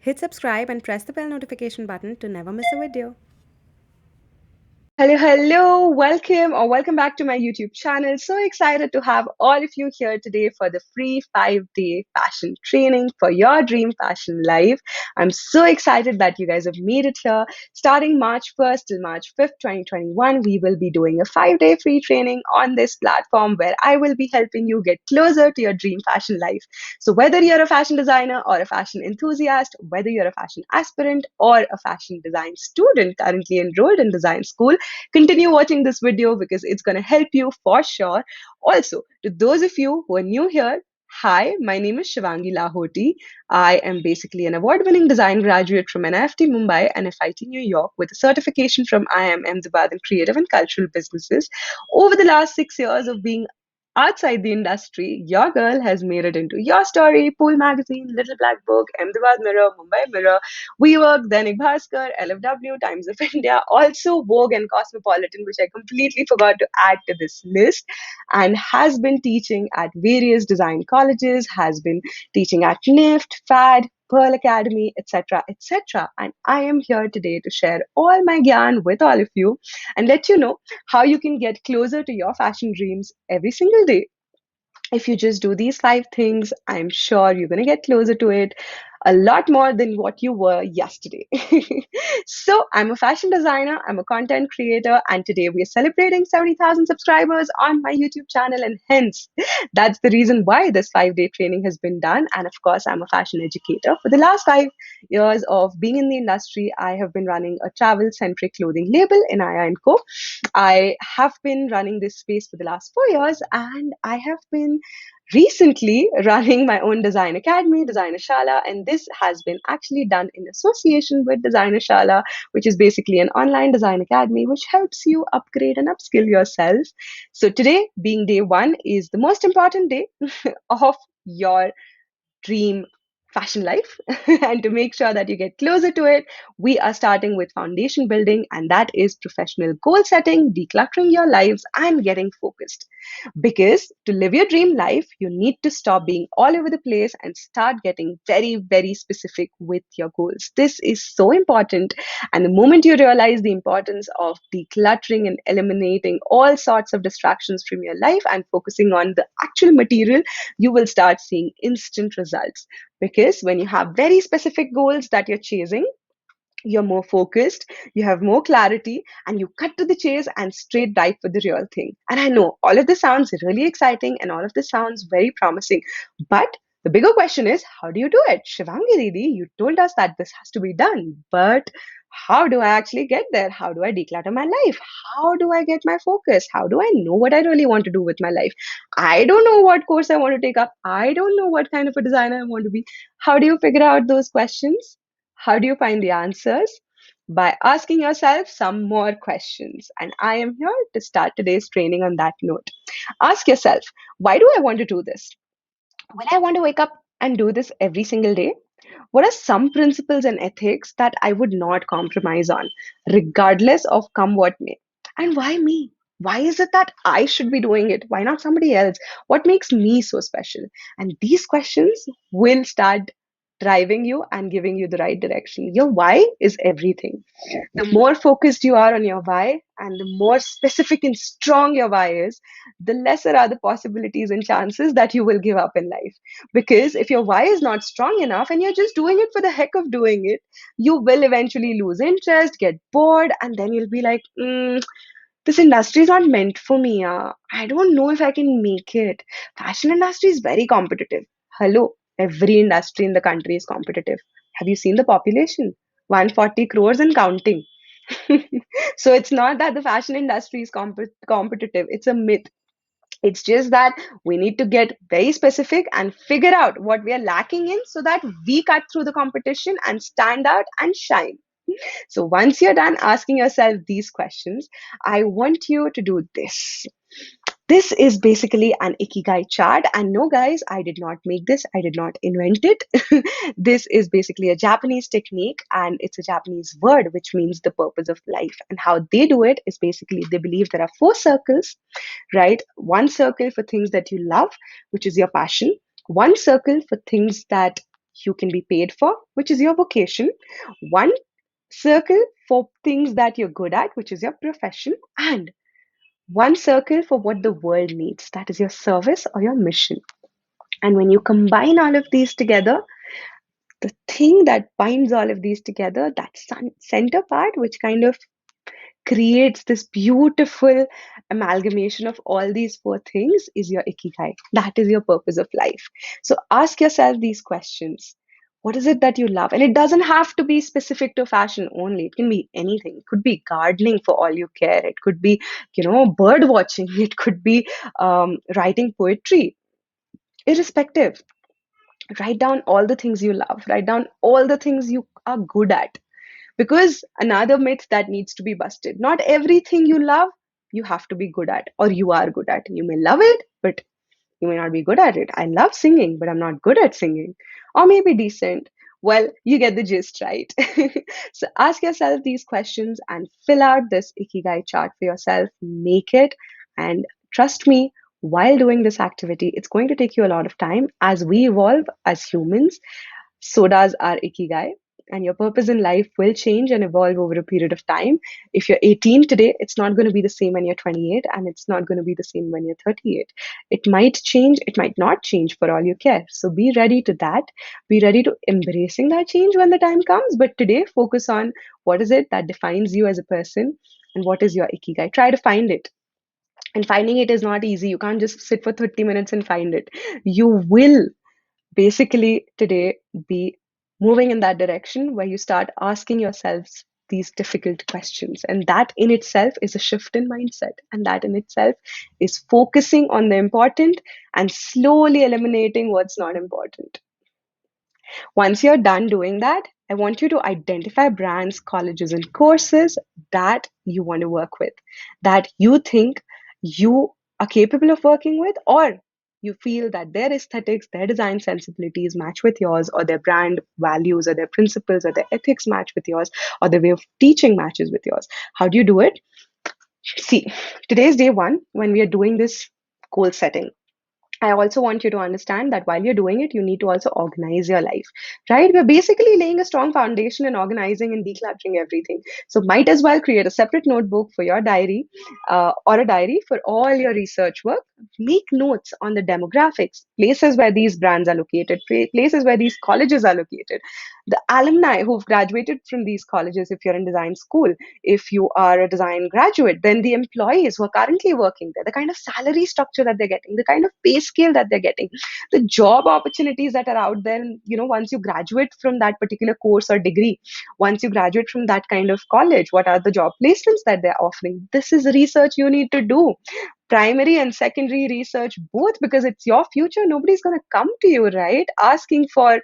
Hit subscribe and press the bell notification button to never miss a video. Hello, welcome back to my YouTube channel. So excited to have all of you here today for the free 5-day fashion training for your dream fashion life. I'm so excited that you guys have made it here. Starting March 1st till March 5th, 2021, we will be doing a 5-day free training on this platform where I will be helping you get closer to your dream fashion life. So whether you're a fashion designer or a fashion enthusiast, whether you're a fashion aspirant or a fashion design student currently enrolled in design school, continue watching this video because it's going to help you for sure. Also, to those of you who are new here, hi, my name is Shivangi Lahoty. I am basically an award winning design graduate from NIFT Mumbai and FIT New York with a certification from IIM Ahmedabad in creative and cultural businesses. Over the last 6 years of being outside the industry, your girl has made it into Your Story, Pool Magazine, Little Black Book, Ahmedabad Mirror, Mumbai Mirror, We Work, Dainik Bhaskar, LFW, Times of India, also Vogue and Cosmopolitan, which I completely forgot to add to this list, and has been teaching at various design colleges, has been teaching at NIFT, FAD, Pearl Academy, etc., etc. And I am here today to share all my gyan with all of you and let you know how you can get closer to your fashion dreams every single day. If you just do these 5 things, I'm sure you're going to get closer to it a lot more than what you were yesterday. So, I'm a fashion designer, I'm a content creator, and today we are celebrating 70,000 subscribers on my YouTube channel. And hence, that's the reason why this 5-day training has been done. And of course, I'm a fashion educator. For the last 5 years of being in the industry, I have been running a travel centric clothing label in Aya & Co. I have been running this space for the last 4 years, and I have been recently running my own design academy, Designer Shala, and this has been actually done in association with Designer Shala, which is basically an online design academy which helps you upgrade and upskill yourself. So today, being day one, is the most important day of your dream fashion life. And to make sure that you get closer to it, we are starting with foundation building, and that is professional goal setting, decluttering your lives, and getting focused. Because to live your dream life, you need to stop being all over the place and start getting very, very specific with your goals. This is so important. And the moment you realize the importance of decluttering and eliminating all sorts of distractions from your life and focusing on the actual material, you will start seeing instant results. Because when you have very specific goals that you're chasing, you're more focused, you have more clarity, and you cut to the chase and straight dive for the real thing. And I know all of this sounds really exciting and all of this sounds very promising, but the bigger question is, how do you do it? Shivangi Didi, you told us that this has to be done, but how do I actually get there? How do I declutter my life? How do I get my focus? How do I know what I really want to do with my life? I don't know what course I want to take up. I don't know what kind of a designer I want to be. How do you figure out those questions? How do you find the answers? By asking yourself some more questions. And I am here to start today's training on that note. Ask yourself, why do I want to do this? Will I want to wake up and do this every single day? What are some principles and ethics that I would not compromise on, regardless of come what may? And why me? Why is it that I should be doing it? Why not somebody else? What makes me so special? And these questions will start driving you and giving you the right direction. Your why is everything. The more focused you are on your why and the more specific and strong your why is, the lesser are the possibilities and chances that you will give up in life. Because if your why is not strong enough and you're just doing it for the heck of doing it, you will eventually lose interest, get bored, and then you'll be like, this industry is not meant for me. I don't know if I can make it. Fashion industry is very competitive. Hello, every industry in the country is competitive. Have you seen the population? 140 crores and counting. So it's not that the fashion industry is competitive. It's a myth. It's just that we need to get very specific and figure out what we are lacking in so that we cut through the competition and stand out and shine. So once you're done asking yourself these questions, I want you to do this. This is basically an ikigai chart. And no, guys, I did not make this. I did not invent it. This is basically a Japanese technique and it's a Japanese word, which means the purpose of life. And how they do it is basically they believe there are 4 circles, right? One circle for things that you love, which is your passion. One circle for things that you can be paid for, which is your vocation, one circle for things that you're good at, which is your profession, and one circle for what the world needs, that is your service or your mission. And when you combine all of these together, the thing that binds all of these together, that center part, which kind of creates this beautiful amalgamation of all these four things, is your ikigai. That is your purpose of life. So ask yourself these questions. What is it that you love? And it doesn't have to be specific to fashion only. It can be anything. It could be gardening for all you care. It could be, bird watching. It could be writing poetry. Irrespective, write down all the things you love. Write down all the things you are good at, because another myth that needs to be busted, not everything you love, you have to be good at or you are good at. You may love it, but you may not be good at it. I love singing, but I'm not good at singing. Or maybe decent. Well, you get the gist, right? So ask yourself these questions and fill out this Ikigai chart for yourself. Make it. And trust me, while doing this activity, it's going to take you a lot of time. As we evolve as humans, so does our ikigai. And your purpose in life will change and evolve over a period of time. If you're 18 today, it's not going to be the same when you're 28, and it's not going to be the same when you're 38. It might change, it might not change, for all you care. So be ready to that. Be ready to embracing that change when the time comes. But today, focus on what is it that defines you as a person and what is your ikigai. Try to find it. And finding it is not easy. You can't just sit for 30 minutes and find it. You will basically today be moving in that direction where you start asking yourselves these difficult questions, and that in itself is a shift in mindset, and that in itself is focusing on the important and slowly eliminating what's not important. Once you're done doing that, I want you to identify brands, colleges, and courses that you want to work with, that you think you are capable of working with, or you feel that their aesthetics, their design sensibilities match with yours, or their brand values, or their principles, or their ethics match with yours, or the way of teaching matches with yours. How do you do it? See, today's day one when we are doing this goal setting. I also want you to understand that while you're doing it, you need to also organize your life, right? We're basically laying a strong foundation and organizing and decluttering everything. So, might as well create a separate notebook for your diary, or a diary for all your research work. Make notes on the demographics, places where these brands are located, places where these colleges are located, the alumni who've graduated from these colleges, if you're in design school. If you are a design graduate, then the employees who are currently working there, the kind of salary structure that they're getting, the kind of pay scale that they're getting, the job opportunities that are out there. Once you graduate from that particular course or degree, once you graduate from that kind of college, what are the job placements that they're offering? This is research you need to do, primary and secondary research both, because it's your future. Nobody's going to come to you, right, asking for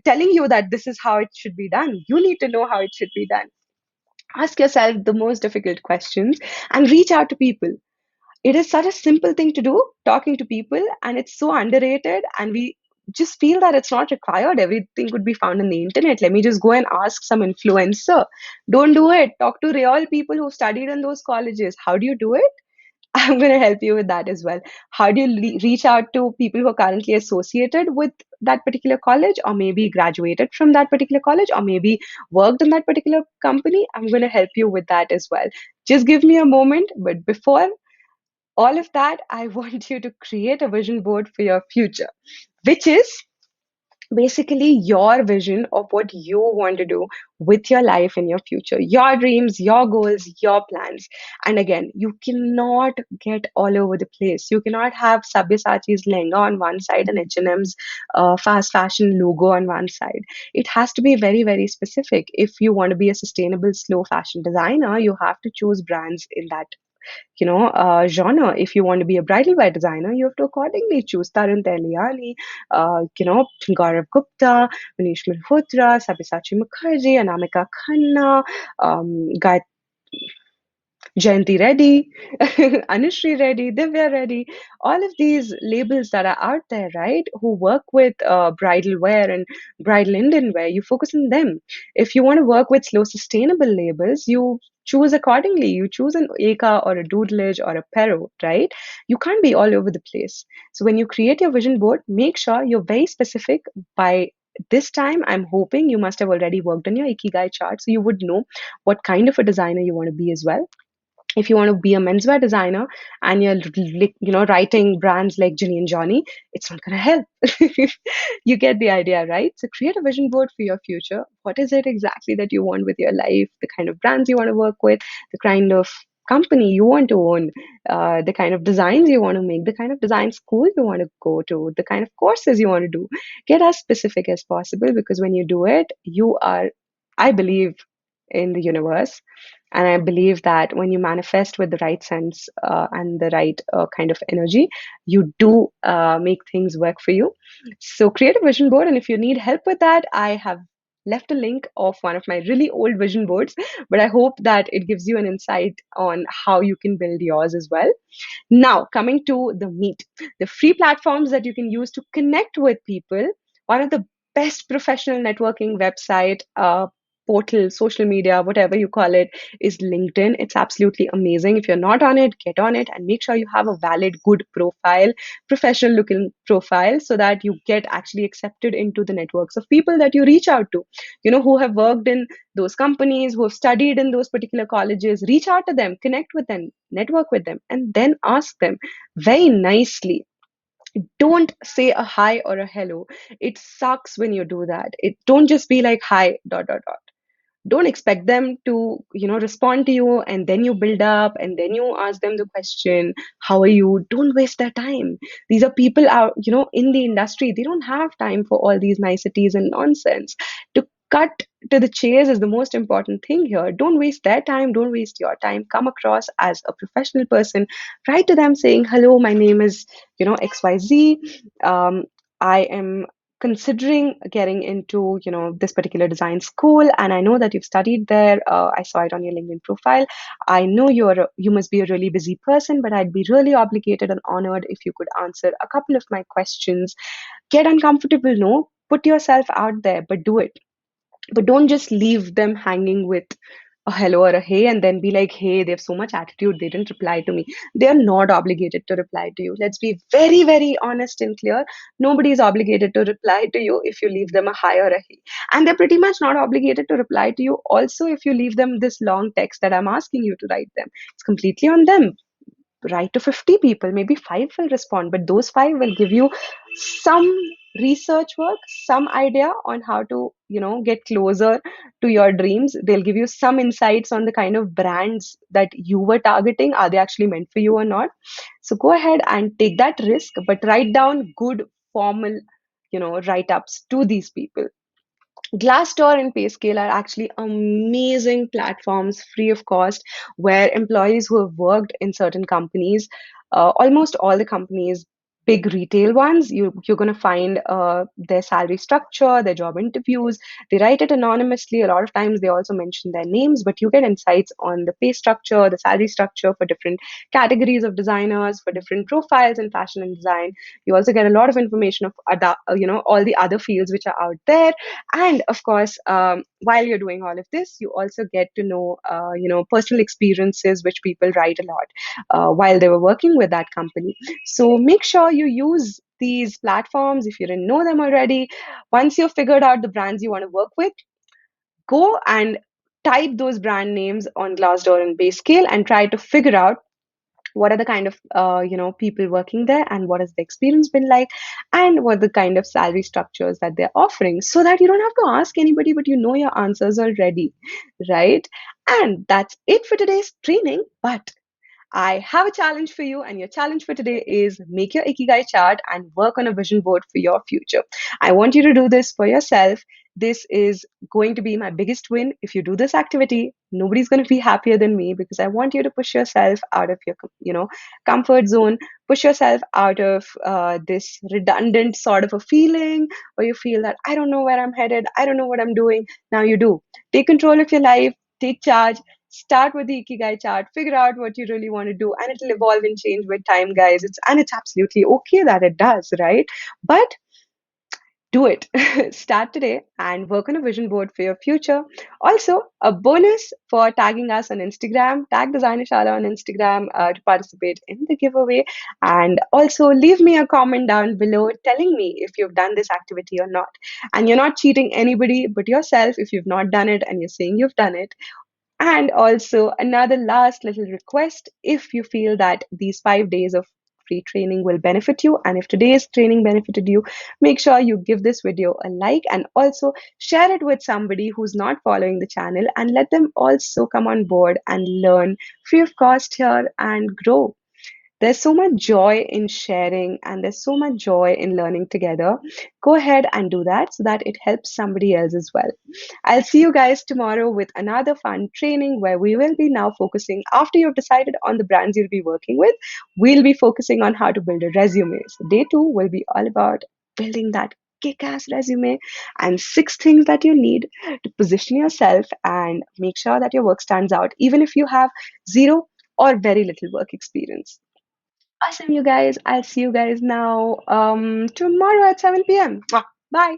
telling you that this is how it should be done. You need to know how it should be done. Ask yourself the most difficult questions and reach out to people. It is such a simple thing to do, talking to people, and it's so underrated. And we just feel that it's not required. Everything could be found on the internet. Let me just go and ask some influencer. Don't do it. Talk to real people who studied in those colleges. How do you do it? I'm going to help you with that as well. How do you reach out to people who are currently associated with that particular college, or maybe graduated from that particular college, or maybe worked in that particular company? I'm going to help you with that as well. Just give me a moment. But before all of that, I want you to create a vision board for your future, which is basically your vision of what you want to do with your life in your future, your dreams, your goals, your plans. And again, you cannot get all over the place. You cannot have Sabyasachi's lehenga on one side and H&M's fast fashion logo on one side. It has to be very, very specific. If you want to be a sustainable slow fashion designer, you have to choose brands in that genre. If you want to be a bridal wear designer, you have to accordingly choose Tarun Tehliani, Gaurav Gupta, Manish Malhotra, Sabyasachi Mukherjee, Anamika Khanna, Gayatri Jayanti Reddy, Anushri Reddy, Divya Reddy, all of these labels that are out there, right, who work with bridal wear and bridal Indian wear, you focus on them. If you want to work with slow, sustainable labels, you choose accordingly. You choose an Eka or a Doodlage or a Pero, right? You can't be all over the place. So when you create your vision board, make sure you're very specific. By this time, I'm hoping you must have already worked on your Ikigai chart, so you would know what kind of a designer you want to be as well. If you want to be a menswear designer and you're writing brands like Ginny and Johnny, it's not going to help. You get the idea, right? So create a vision board for your future. What is it exactly that you want with your life? The kind of brands you want to work with, the kind of company you want to own, the kind of designs you want to make, the kind of design school you want to go to, the kind of courses you want to do. Get as specific as possible, because when you do it, you are, I believe in the universe. And I believe that when you manifest with the right sense and the right kind of energy, you do make things work for you. So create a vision board. And if you need help with that, I have left a link of one of my really old vision boards, but I hope that it gives you an insight on how you can build yours as well. Now, coming to the meat, the free platforms that you can use to connect with people. One of the best professional networking website, portal, social media, whatever you call it, is LinkedIn. It's absolutely amazing. If you're not on it, get on it and make sure you have a valid, good profile, professional looking profile, so that you get actually accepted into the networks of people that you reach out to, who have worked in those companies, who have studied in those particular colleges. Reach out to them, connect with them, network with them, and then ask them very nicely. Don't say a hi or a hello. It sucks when you do that. It don't just be like hi dot dot dot. Don't expect them to respond to you, and then you build up and then you ask them the question, how are you? Don't waste their time. These are people out in the industry. They don't have time for all these niceties and nonsense. To cut to the chase is the most important thing here. Don't waste their time, don't waste your time. Come across as a professional person. Write to them saying, hello, my name is XYZ. I am considering getting into this particular design school, and I know that you've studied there. I saw it on your LinkedIn profile. I know you must be a really busy person, but I'd be really obligated and honored if you could answer a couple of my questions. Get uncomfortable, no, put yourself out there, but do it. But don't just leave them hanging with a hello or a hey and then be like, hey, they have so much attitude, they didn't reply to me. They are not obligated to reply to you. Let's be very, very honest and clear. Nobody is obligated to reply to you if you leave them a hi or a hey. And they're pretty much not obligated to reply to you also if you leave them this long text that I'm asking you to write them. It's completely on them. Write to 50 people, maybe 5 will respond, but those 5 will give you some research work, some idea on how to get closer to your dreams. They'll give you some insights on the kind of brands that you were targeting. Are they actually meant for you or not? So go ahead and take that risk, but write down good formal write-ups to these people. Glassdoor and Payscale are actually amazing platforms, free of cost, where employees who have worked in certain companies, almost all the companies, big retail ones, you're going to find their salary structure, their job interviews. They write it anonymously. A lot of times they also mention their names, but you get insights on the pay structure, the salary structure for different categories of designers, for different profiles in fashion and design. You also get a lot of information of all the other fields which are out there. And of course, while you're doing all of this, you also get to know personal experiences which people write a lot while they were working with that company. So make sure you use these platforms if you didn't know them already. Once you've figured out the brands you want to work with, go and type those brand names on Glassdoor and Bayscale and try to figure out what are the kind of people working there, and what has the experience been like, and what are the kind of salary structures that they're offering, so that you don't have to ask anybody, but you know your answers already, right? And that's it for today's training. But I have a challenge for you, and your challenge for today is make your Ikigai chart and work on a vision board for your future. I want you to do this for yourself. This is going to be my biggest win. If you do this activity, nobody's going to be happier than me, because I want you to push yourself out of your, comfort zone, push yourself out of this redundant sort of a feeling where you feel that I don't know where I'm headed, I don't know what I'm doing. Now you do. Take control of your life, take charge. Start with the Ikigai chart, figure out what you really want to do, and it'll evolve and change with time, guys. It's absolutely okay that it does, right? But Do it. Start today and work on a vision board for your future. Also, a bonus for tagging us on Instagram, tag Designer Shala on Instagram to participate in the giveaway. And also, leave me a comment down below telling me if you've done this activity or not. And you're not cheating anybody but yourself if you've not done it and you're saying you've done it. And also, another last little request, if you feel that these 5 days of free training will benefit you, and if today's training benefited you, make sure you give this video a like and also share it with somebody who's not following the channel and let them also come on board and learn free of cost here and grow. There's so much joy in sharing and there's so much joy in learning together. Go ahead and do that so that it helps somebody else as well. I'll see you guys tomorrow with another fun training where we will be now focusing, after you've decided on the brands you'll be working with, we'll be focusing on how to build a resume. So, day two will be all about building that kick ass resume and 6 things that you need to position yourself and make sure that your work stands out, even if you have zero or very little work experience. Awesome, you guys. I'll see you guys now tomorrow at 7 p.m. Mwah. Bye.